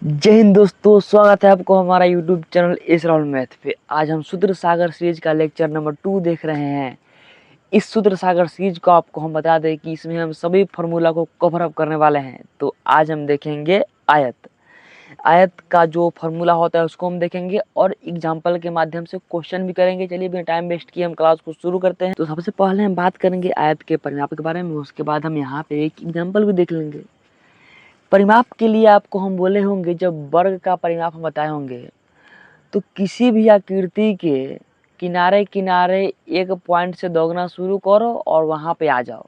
जय हिंद दोस्तों, स्वागत है आपको हमारा YouTube channel S Rahul math पे। आज हम सूत्र सागर सीरीज का लेक्चर नंबर 2 देख रहे हैं। इस सूत्र सागर सीरीज को आपको हम बता दें कि इसमें हम सभी फार्मूला को कवर अप करने वाले हैं। तो आज हम देखेंगे आयत। आयत का जो फार्मूला होता है उसको हम देखेंगे और एग्जाम्पल के माध्यम से क्वेश्चन भी करेंगे। चलिए बिना टाइम वेस्ट किए हम क्लास को शुरू करते हैं। तो सबसे पहले हम बात करेंगे आयत के परिमाप के बारे में, उसके बाद हम यहाँ पे एक एग्जाम्पल भी देख लेंगे। परिमाप के लिए आपको हम बोले होंगे, जब वर्ग का परिमाप हम बताए होंगे तो किसी भी आकृति के किनारे किनारे एक पॉइंट से दोगुना शुरू करो और वहाँ पे आ जाओ।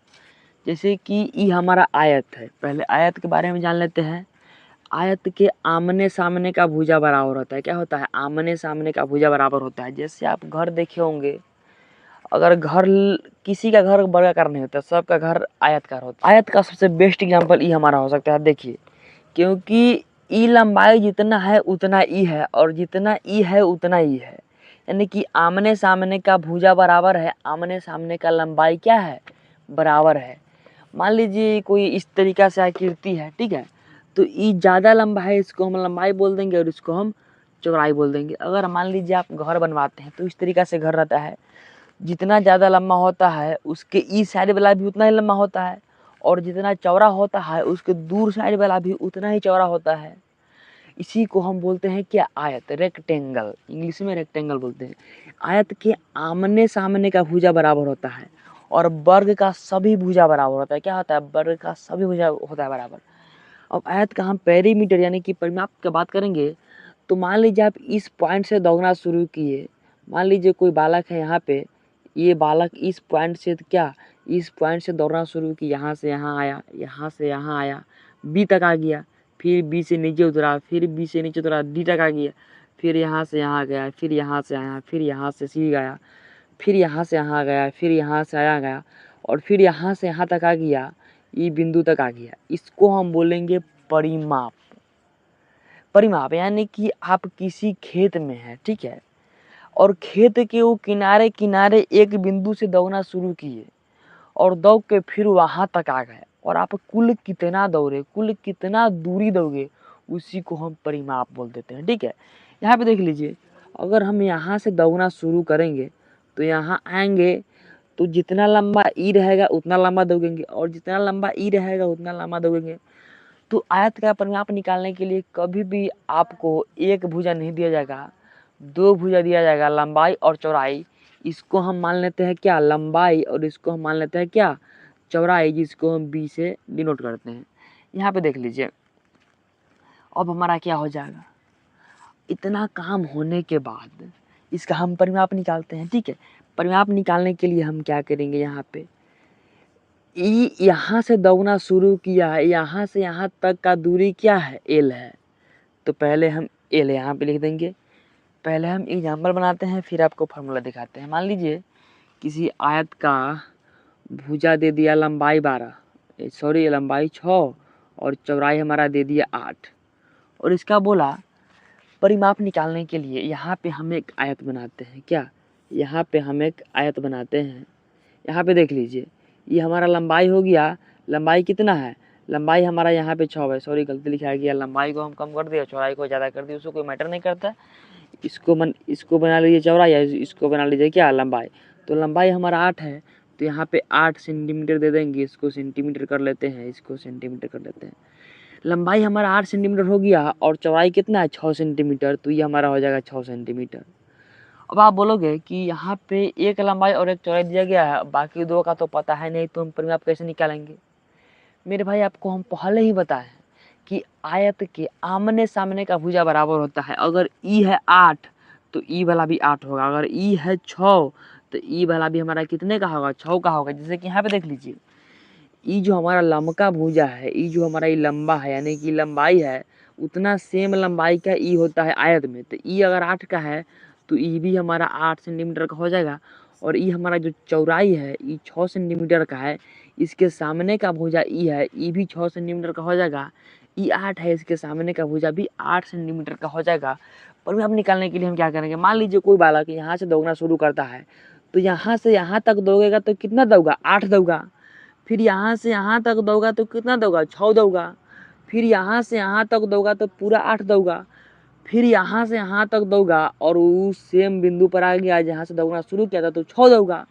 जैसे कि ये हमारा आयत है। पहले आयत के बारे में जान लेते हैं। आयत के आमने सामने का भुजा बराबर होता है। क्या होता है? आमने सामने का भुजा बराबर होता है। जैसे आप घर देखे होंगे, अगर घर किसी का घर वर्गाकार नहीं होता, सबका घर आयतकार होता है। आयत का सबसे बेस्ट एग्जांपल ई हमारा हो सकता है। देखिए, क्योंकि ई लंबाई जितना है उतना ई है और जितना ई है उतना ई है, यानी कि आमने सामने का भुजा बराबर है, आमने सामने का लंबाई क्या है? बराबर है। मान लीजिए कोई इस तरीका से आकृति है, ठीक है, तो ई ज़्यादा लंबा है, इसको हम लंबाई बोल देंगे और इसको हम चौड़ाई बोल देंगे। अगर मान लीजिए आप घर बनवाते हैं तो इस तरीका से घर रहता है, जितना ज़्यादा लंबा होता है उसके ई साइड वाला भी उतना ही लंबा होता है और जितना चौड़ा होता है उसके दूर साइड वाला भी उतना ही चौड़ा होता है। इसी को हम बोलते हैं क्या? आयत, रेक्टेंगल। इंग्लिश में रेक्टेंगल बोलते हैं। आयत के आमने सामने का भुजा बराबर होता है और वर्ग का सभी भुजा बराबर होता है। क्या होता है? वर्ग का सभी भुजा होता है बराबर। अब आयत का हम पेरीमीटर यानी कि परिमाप की बात करेंगे तो मान लीजिए आप इस पॉइंट से दौड़ना शुरू किए। मान लीजिए कोई बालक है यहाँ पे, ये बालक इस पॉइंट से क्या, इस पॉइंट से दौड़ना शुरू की, यहाँ से यहाँ आया, यहाँ से यहाँ आया, बी तक आ गया, फिर बी से नीचे उतरा, फिर बी से नीचे उतरा, डी तक आ गया, फिर यहाँ से यहाँ गया, फिर यहाँ से आया, फिर यहाँ से सी गया, फिर यहाँ से यहाँ गया, फिर यहाँ से आया गया और फिर यहाँ से यहाँ तक आ गया, ये बिंदु तक आ गया। इसको हम बोलेंगे परिमाप। परिमाप यानी कि आप किसी खेत में हैं, ठीक है, और खेत के वो किनारे किनारे एक बिंदु से दौड़ना शुरू किए और दौड़ के फिर वहाँ तक आ गए और आप कुल कितना दौड़े, कुल कितना दूरी दौड़े, उसी को हम परिमाप बोल देते हैं। ठीक है, यहाँ पे देख लीजिए, अगर हम यहाँ से दौड़ना शुरू करेंगे तो यहाँ आएंगे तो जितना लंबा ई रहेगा उतना लंबा दौड़ेंगे और जितना लंबा ई रहेगा उतना लंबा दौड़ेंगे। तो आयत का परिमाप निकालने के लिए कभी भी आपको एक भुजा नहीं दिया जाएगा, दो भुजा दिया जाएगा, लंबाई और चौड़ाई। इसको हम मान लेते हैं क्या? लंबाई, और इसको हम मान लेते हैं क्या? चौड़ाई, जिसको हम बी से डिनोट करते हैं। यहाँ पे देख लीजिए, अब हमारा क्या हो जाएगा? इतना काम होने के बाद इसका हम परिमाप निकालते हैं। ठीक है, परिमाप निकालने के लिए हम क्या करेंगे? यहाँ पे ई यहाँ से दौड़ना शुरू किया है, यहाँ से यहाँ तक का दूरी क्या है? एल है। तो पहले हम एल यहाँ पे लिख देंगे। पहले हम एग्जाम्पल बनाते हैं, फिर आपको फार्मूला दिखाते हैं। मान लीजिए किसी आयत का भुजा दे दिया लंबाई 12, सॉरी लंबाई 6 और चौड़ाई हमारा दे दिया 8, और इसका बोला परिमाप निकालने के लिए यहाँ पे हम एक आयत बनाते हैं। क्या? यहाँ पे हम एक आयत बनाते हैं। यहाँ पे देख लीजिए, ये हमारा लंबाई हो गया। लंबाई कितना है? लंबाई हमारा यहाँ पे 6 है, सॉरी गलती लिखा गया। लंबाई को हम कम कर दिया, चौड़ाई को ज़्यादा कर दिया, उसको कोई मैटर नहीं करता। इसको बना लीजिए चौड़ाई, या इसको बना लीजिए क्या? लंबाई। तो लंबाई हमारा 8 है, तो यहाँ पे 8 सेंटीमीटर दे देंगे। इसको सेंटीमीटर कर लेते हैं, इसको सेंटीमीटर कर लेते हैं। लंबाई हमारा 8 सेंटीमीटर हो गया और चौड़ाई कितना है? 6 सेंटीमीटर। तो ये हमारा हो जाएगा 6 सेंटीमीटर। अब आप बोलोगे कि यहाँ पे एक लंबाई और एक चौड़ाई दिया गया है, बाकी दो का तो पता है नहीं, तो हम परिमाप कैसे निकालेंगे? मेरे भाई, आपको हम पहले ही बताए हैं कि आयत के आमने सामने का भुजा बराबर होता है। अगर ई है 8 तो ई वाला भी 8 होगा, अगर ई है 6 तो ई वाला भी हमारा कितने का होगा? 6 का होगा। जैसे कि यहाँ पे देख लीजिए, ई जो हमारा लंबका भुजा है, ई जो हमारा ये लंबा है यानी कि लंबाई है, उतना सेम लंबाई का ई होता है आयत में। तो ई अगर 8 का है तो ई भी हमारा 8 सेंटीमीटर का हो जाएगा। और ई हमारा जो चौड़ाई है, ई 6 सेंटीमीटर का है। इसके सामने का भुजा ई है, ई भी 6 सेंटीमीटर का हो जाएगा। ई 8 है, इसके सामने का भुजा भी 8 सेंटीमीटर का हो जाएगा। परिमाप निकालने के लिए हम क्या करेंगे? मान लीजिए कोई बालक यहाँ से दौड़ना शुरू करता है, तो यहाँ से यहाँ तक दौड़ेगा तो कितना दौगा? 8 दौगा। फिर यहाँ से यहाँ तक दौगा तो कितना दौगा? 6 दौगा। फिर यहाँ से यहाँ तक दोगा तो पूरा 8 दोगा, फिर यहाँ से यहाँ तक दोगा और उस सेम बिंदु पर आ गया जहाँ से दौड़ना शुरू किया था तो 6 दोगा।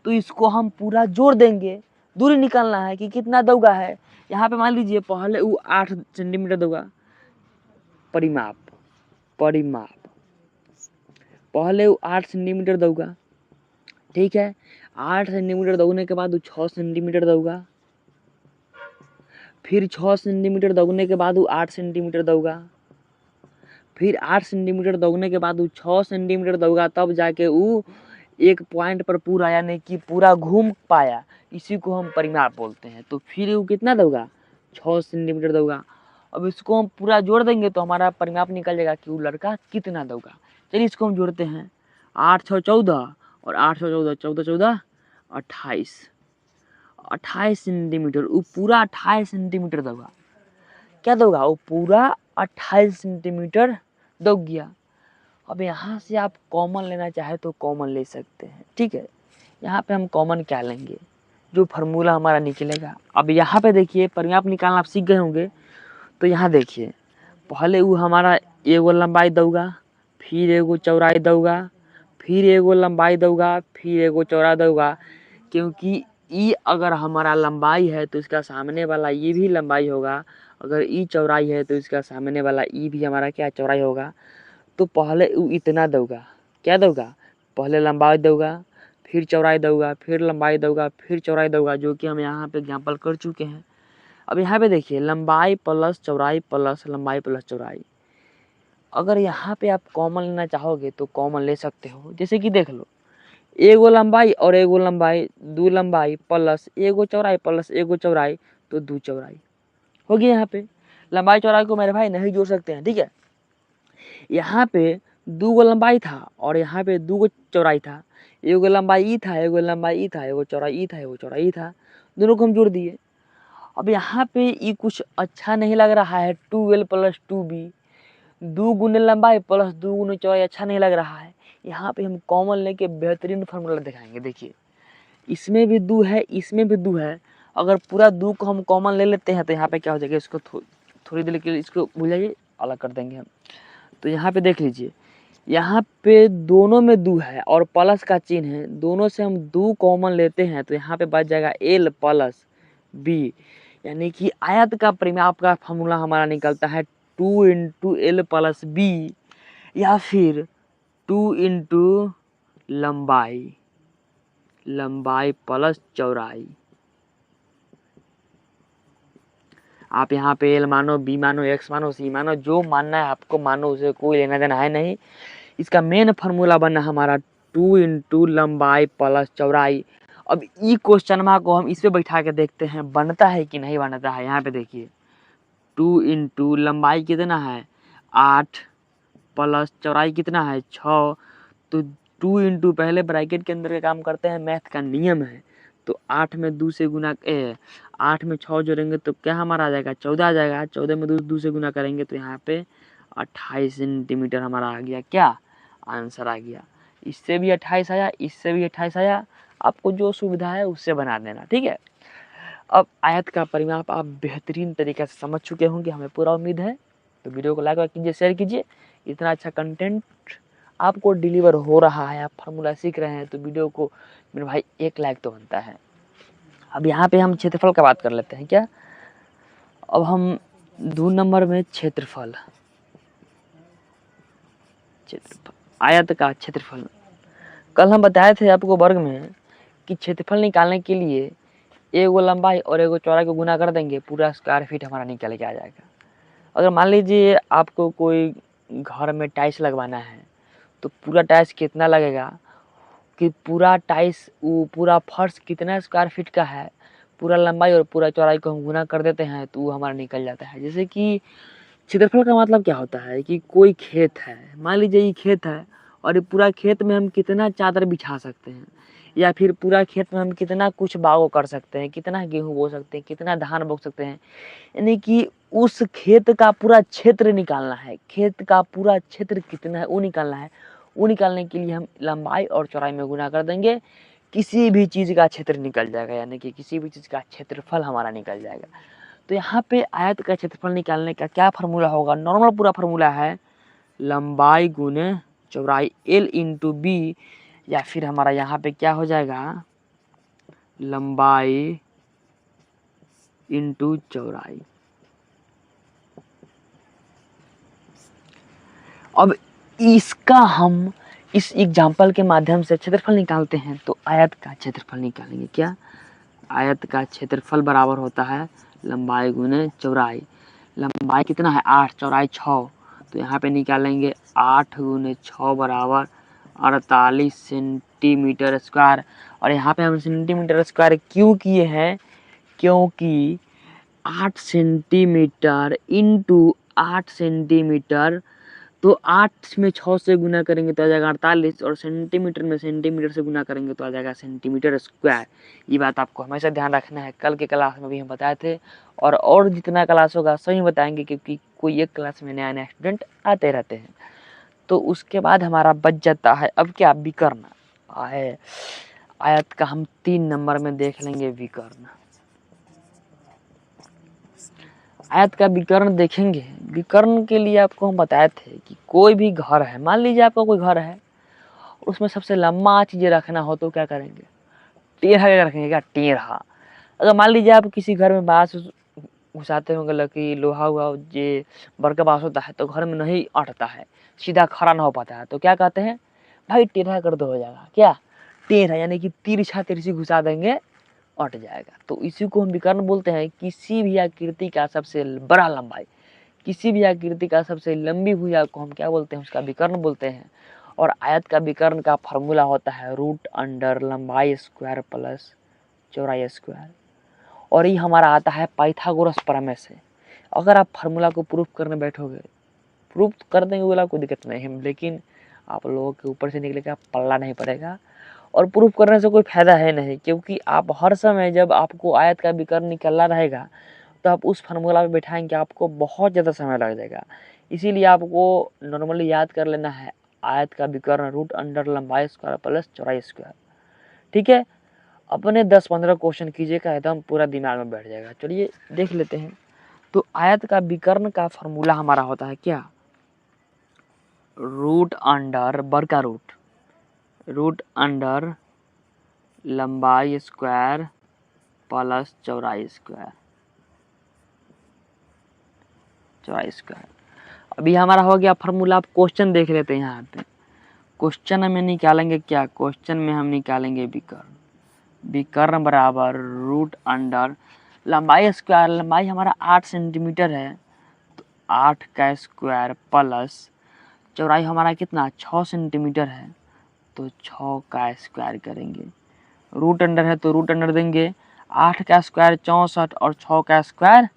तो इसको हम पूरा जोड़ देंगे, दूरी निकालना है कि कितना दौगा है। यहाँ पे मान लीजिए पहले वो 8 सेंटीमीटर दोगा, परिमाप पहले वो 8 सेंटीमीटर दोगा, ठीक है। 8 सेंटीमीटर दौड़ने के बाद वो 6 सेंटीमीटर दोगा, फिर 6 सेंटीमीटर दौड़ने के बाद वो 8 सेंटीमीटर दोगा, फिर 8 सेंटीमीटर दौड़ने के बाद वो 6 सेंटीमीटर दोगा, तब जाके वो एक पॉइंट पर पूरा यानी कि पूरा घूम पाया, इसी को हम परिमाप बोलते हैं। तो फिर वो कितना दोगा, 6 सेंटीमीटर दोगा। अब इसको हम पूरा जोड़ देंगे तो हमारा परिमाप निकल जाएगा कि वो लड़का कितना दोगा। चलिए इसको हम जोड़ते हैं, 8 6 14 और 8 6 14 14 14 28 सेंटीमीटर, वो पूरा 28 सेंटीमीटर दोगा। क्या दोगा, वो पूरा 28 सेंटीमीटर दौग गया। अब यहाँ से आप कॉमन लेना चाहे तो कॉमन ले सकते हैं, ठीक है। यहाँ पे हम कॉमन क्या लेंगे, जो फार्मूला हमारा निकलेगा। अब यहाँ पे देखिए परिमाप निकालना आप सीख गए होंगे, तो यहाँ देखिए पहले वो हमारा एगो लंबाई दोगा, फिर एगो चौड़ाई दोगा, फिर एगो लंबाई दोगा, फिर एगो चौड़ा दोगा। क्योंकि ई अगर हमारा लंबाई है तो इसका सामने वाला ये भी लंबाई होगा, अगर ई चौड़ाई है तो इसका सामने वाला ई भी हमारा क्या चौड़ाई होगा। तो पहले वो इतना दोगा, क्या दोगा, पहले लंबाई दोगा, फिर चौड़ाई दोगा, फिर लंबाई दोगा, फिर चौड़ाई दोगा, जो कि हम यहाँ पे एग्जाम्पल कर चुके हैं। अब यहाँ पे देखिए लंबाई प्लस चौड़ाई प्लस लंबाई प्लस चौड़ाई। अगर यहाँ पे आप कॉमन लेना चाहोगे तो कॉमन ले सकते हो, जैसे कि देख लो एगो लंबाई और एगो लंबाई, 2 लंबाई प्लस एगो चौड़ाई प्लस एगो चौड़ाई, तो 2 चौड़ाई होगी। यहाँ पे लंबाई चौड़ाई को मेरे भाई नहीं जोड़ सकते हैं, ठीक है। यहाँ पे 2 गो लंबाई था और यहाँ पे 2 गो चौड़ाई था, एगो लंबाई ई था, एगो लंबाई ई था, एगो चौड़ाई ई था, एगो चौड़ाई ई था, दोनों को हम जोड़ दिए। अब यहाँ पे ये कुछ अच्छा नहीं लग रहा है, 2L प्लस 2B, 2 गुने लंबाई प्लस 2 गुने चौड़ाई अच्छा नहीं लग रहा है। यहाँ पे हम कॉमन लेके बेहतरीन फार्मूला दिखाएंगे। देखिए इसमें भी 2 है, इसमें भी 2 है, अगर पूरा 2 को हम कॉमन ले लेते हैं तो यहाँ पे क्या हो जाएगा, इसको थोड़ी देर के लिए इसको भूल जाइए, अलग कर देंगे हम। तो यहाँ पे देख लीजिए, यहाँ पे दोनों में 2 है और प्लस का चिन्ह है, दोनों से हम 2 कॉमन लेते हैं तो यहाँ पे बच जाएगा L प्लस B, यानी कि आयत का परिमाप का फार्मूला हमारा निकलता है 2 इंटू L प्लस B, या फिर 2 इंटू लंबाई प्लस चौड़ाई। आप यहाँ पे L मानो, B मानो, X मानो, C मानो, जो मानना है आपको मानो, उसे कोई लेना देना है नहीं। इसका मेन फार्मूला बना हमारा 2 इंटू लंबाई प्लस चौड़ाई। अब ई क्वेश्चन को हम इस पे बैठा के देखते हैं बनता है कि नहीं बनता है। यहाँ पे देखिए 2 इंटू लंबाई कितना है 8 प्लस चौड़ाई कितना है 6, तो 2 इंटू पहले ब्रैकेट के अंदर का काम करते हैं, मैथ का नियम है। तो 8 में 2 से गुना 8 में 6 जोड़ेंगे तो क्या हमारा आ जाएगा 14 आ जाएगा, 14 में 2 से गुना करेंगे तो यहाँ पे 28 सेंटीमीटर हमारा आ गया, क्या आंसर आ गया। इससे भी 28 आया, इससे भी 28 आया, आपको जो सुविधा है उससे बना देना, ठीक है। अब आयत का परिमाप आप बेहतरीन तरीके से समझ चुके होंगे, हमें पूरा उम्मीद है। तो वीडियो को लाइक कीजिए, शेयर कीजिए। इतना अच्छा कंटेंट आपको डिलीवर हो रहा है, आप फार्मूला सीख रहे हैं तो वीडियो को मेरे भाई 1 लाइक तो बनता है। अब यहाँ पे हम क्षेत्रफल का बात कर लेते हैं क्या। अब हम 2 नंबर में क्षेत्रफल आयत का क्षेत्रफल, कल हम बताए थे आपको वर्ग में कि क्षेत्रफल निकालने के लिए एगो लंबाई और एगो चौड़ाई को गुना कर देंगे, पूरा स्क्वायर फीट हमारा निकल के आ जाएगा। अगर मान लीजिए आपको कोई घर में टाइल्स लगवाना है तो पूरा टाइल्स कितना लगेगा, कि पूरा टाइल्स वो पूरा फर्श कितना स्क्वायर फीट का है, पूरा लंबाई और पूरा चौड़ाई को हम गुना कर देते हैं तो वो हमारा निकल जाता है। जैसे कि क्षेत्रफल का मतलब क्या होता है कि कोई खेत है, मान लीजिए ये खेत है और ये पूरा खेत में हम कितना चादर बिछा सकते हैं, या फिर पूरा खेत में हम कितना कुछ बागो कर सकते हैं, कितना गेहूँ बो सकते हैं, कितना धान बो सकते हैं, यानी कि उस खेत का पूरा क्षेत्र निकालना है। खेत का पूरा क्षेत्र कितना है वो निकालना है। वो निकालने के लिए हम लंबाई और चौड़ाई में गुना कर देंगे, किसी भी चीज़ का क्षेत्र निकल जाएगा, यानी कि किसी भी चीज़ का क्षेत्रफल हमारा निकल जाएगा। तो यहाँ पे आयत का क्षेत्रफल निकालने का क्या फार्मूला होगा? नॉर्मल पूरा फार्मूला है लंबाई गुने चौड़ाई L इंटू बी, या फिर हमारा यहाँ पे क्या हो जाएगा लंबाई इंटू चौड़ाई। अब इसका हम इस एग्जाम्पल के माध्यम से क्षेत्रफल निकालते हैं, तो आयत का क्षेत्रफल निकालेंगे। क्या? आयत का क्षेत्रफल बराबर होता है लंबाई गुने चौड़ाई। लंबाई कितना है 8, चौड़ाई 6, तो यहाँ पे निकालेंगे 8 गुने 6 बराबर 48 सेंटीमीटर स्क्वायर। और यहाँ पे हम सेंटीमीटर स्क्वायर क्यों किए हैं? क्योंकि 8 सेंटीमीटर इंटू 8 सेंटीमीटर, तो 8 में 6 से गुना करेंगे तो आ जाएगा 48, और सेंटीमीटर में सेंटीमीटर से गुना करेंगे तो आ जाएगा सेंटीमीटर स्क्वायर। ये बात आपको हमेशा ध्यान रखना है। कल के क्लास में भी हम बताए थे, और जितना क्लास होगा सही बताएंगे, क्योंकि कोई एक क्लास में नया नया स्टूडेंट आते रहते हैं। तो उसके बाद हमारा बच जाता है अब क्या? विकर्ण है। आयत का हम 3 नंबर में देख लेंगे विकर्ण। आयत का विकर्ण देखेंगे। विकर्ण के लिए आपको हम बताए थे कि कोई भी घर है, मान लीजिए आपका कोई घर है, उसमें सबसे लंबा चीजें रखना हो तो क्या करेंगे? टेढ़ा रखेंगे। क्या? टेढ़ा। अगर मान लीजिए आप किसी घर में बांस घुसाते होंगे, लकड़ी लोहा हुआ ये बड़का बांस होता है, तो घर में नहीं अटता है, सीधा खड़ा ना हो पाता है, तो क्या कहते हैं? भाई टेढ़ा कर दो, हो जाएगा। क्या? टेढ़ा, यानी कि तिरछा तिरछी घुसा देंगे, अट जाएगा। तो इसी को हम विकर्ण बोलते हैं। किसी भी आकृति का सबसे बड़ा लंबाई, किसी भी आकृति का सबसे लंबी भुजा को हम क्या बोलते हैं? उसका विकर्ण बोलते हैं। और आयत का विकर्ण का फार्मूला होता है रूट अंडर लंबाई स्क्वायर प्लस चौड़ाई स्क्वायर। और ये हमारा आता है पाइथागोरस प्रमेय से। अगर आप फार्मूला को प्रूफ करने बैठोगे, प्रूफ कर देंगे बोला कोई दिक्कत नहीं है, लेकिन आप लोगों के ऊपर से निकलेगा, पल्ला नहीं पड़ेगा। और प्रूफ करने से कोई फायदा है नहीं, क्योंकि आप हर समय जब आपको आयत का विकर्ण निकलना रहेगा तो आप उस फार्मूला पे बैठाएंगे, आपको बहुत ज़्यादा समय लग जाएगा। इसीलिए आपको नॉर्मली याद कर लेना है आयत का विकर्ण रूट अंडर लंबाई स्क्वायर प्लस चौड़ाई स्क्वायर। ठीक है? अपने 10-15 क्वेश्चन कीजिएगा, एकदम पूरा दिमाग में बैठ जाएगा। चलिए देख लेते हैं। तो आयत का विकर्ण का फार्मूला हमारा होता है क्या? रूट अंडर बड़का रूट अंडर लंबाई स्क्वायर प्लस चौड़ाई स्क्वायर। अभी हमारा हो गया फार्मूला। आप क्वेश्चन देख लेते हैं। यहाँ पे क्वेश्चन में निकालेंगे क्या? क्वेश्चन में हम निकालेंगे विकर्ण बराबर रूट अंडर लंबाई स्क्वायर। लंबाई हमारा 8 सेंटीमीटर है, तो 8 का स्क्वायर प्लस चौड़ाई हमारा कितना 6 सेंटीमीटर है, तो 6 का स्क्वायर करेंगे। रूट अंडर है तो रूट अंडर देंगे। 8 का स्क्वायर 64 और 6 का स्क्वायर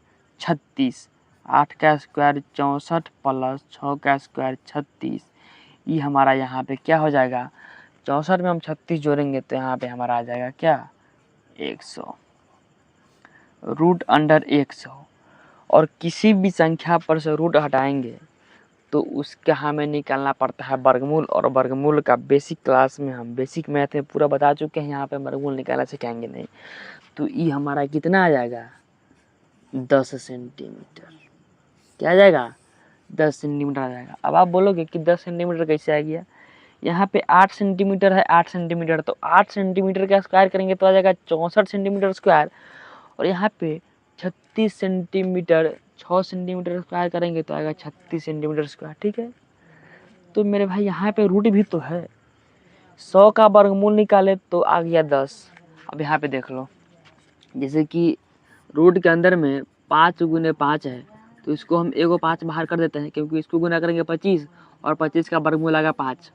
36। 8 का स्क्वायर 64 प्लस 6 का स्क्वायर 36। ये हमारा यहाँ पे क्या हो जाएगा? 64 में हम 36 जोड़ेंगे तो यहाँ पे हमारा आ जाएगा क्या? 100। Root under 100। और किसी भी संख्या पर से रूट हटाएंगे तो उसका हमें निकालना पड़ता है वर्गमूल। और वर्गमूल का बेसिक क्लास में हम बेसिक मैथ में पूरा बता चुके हैं, यहाँ पे वर्गमूल निकालना सिखाएंगे नहीं। तो ये हमारा कितना आ जाएगा? 10 सेंटीमीटर। क्या आ जाएगा? 10 सेंटीमीटर आ जाएगा। अब आप बोलोगे कि 10 सेंटीमीटर कैसे आ गया? यहाँ पे 8 सेंटीमीटर है, 8 सेंटीमीटर, तो 8 सेंटीमीटर का स्क्वायर करेंगे तो आ जाएगा 64 सेंटीमीटर स्क्वायर। और यहाँ पे 36 सेंटीमीटर, 6 सेंटीमीटर स्क्वायर करेंगे तो आएगा 36 सेंटीमीटर स्क्वायर। ठीक है? तो मेरे भाई यहाँ पे रूट भी तो है। 100 का वर्गमूल निकाले तो आ गया 10। अब यहाँ पे देख लो, जैसे कि रूट के अंदर में 5 गुने 5 है, तो इसको हम एगो 5 बाहर कर देते हैं, क्योंकि इसको गुना करेंगे 25 और 25 का वर्गमूल आएगा 5।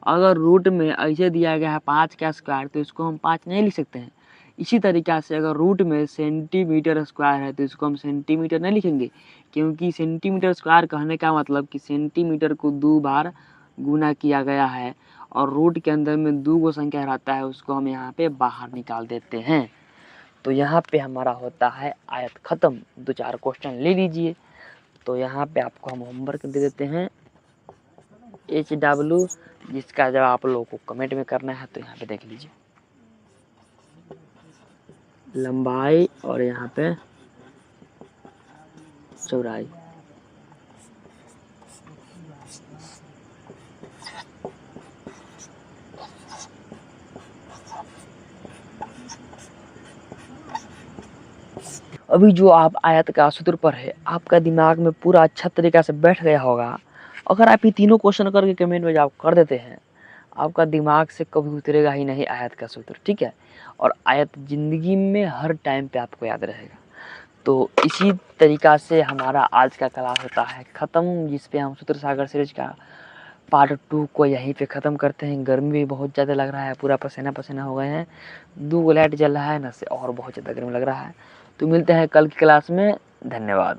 अगर रूट में ऐसे दिया गया है 5 का स्क्वायर, तो इसको हम 5 नहीं लिख सकते हैं। इसी तरीक़ा से अगर रूट में सेंटीमीटर स्क्वायर है तो इसको हम सेंटीमीटर नहीं लिखेंगे, क्योंकि सेंटीमीटर स्क्वायर कहने का मतलब कि सेंटीमीटर को 2 बार गुना किया गया है, और रूट के अंदर में 2 गो संख्या रहता है, उसको हम यहाँ पे बाहर निकाल देते हैं। तो यहाँ पे हमारा होता है आयत ख़त्म। 2-4 क्वेश्चन ले लीजिए। तो यहाँ पे आपको हम होमवर्क दे देते हैं HW, जिसका जब आप लोगों को कमेंट में करना है तो यहाँ पे देख लीजिए लंबाई, और यहाँ पे चौड़ाई। अभी जो आप आयत का सूत्र पर है, आपका दिमाग में पूरा अच्छा तरीक़ा से बैठ गया होगा। अगर आप ये तीनों क्वेश्चन करके कमेंट में जब कर देते हैं, आपका दिमाग से कभी उतरेगा ही नहीं आयत का सूत्र, ठीक है? और आयत ज़िंदगी में हर टाइम पे आपको याद रहेगा। तो इसी तरीक़ा से हमारा आज का क्लास होता है ख़त्म, जिस पे हम सूत्र सागर सीरीज का पार्ट 2 को यहीं पे ख़त्म करते हैं। गर्मी भी बहुत ज़्यादा लग रहा है, पूरा पसीना-पसीना हो गए हैं। 2 लाइट जल रहा है ना, से और बहुत ज़्यादा गर्मी लग रहा है। तो मिलते हैं कल की क्लास में। धन्यवाद।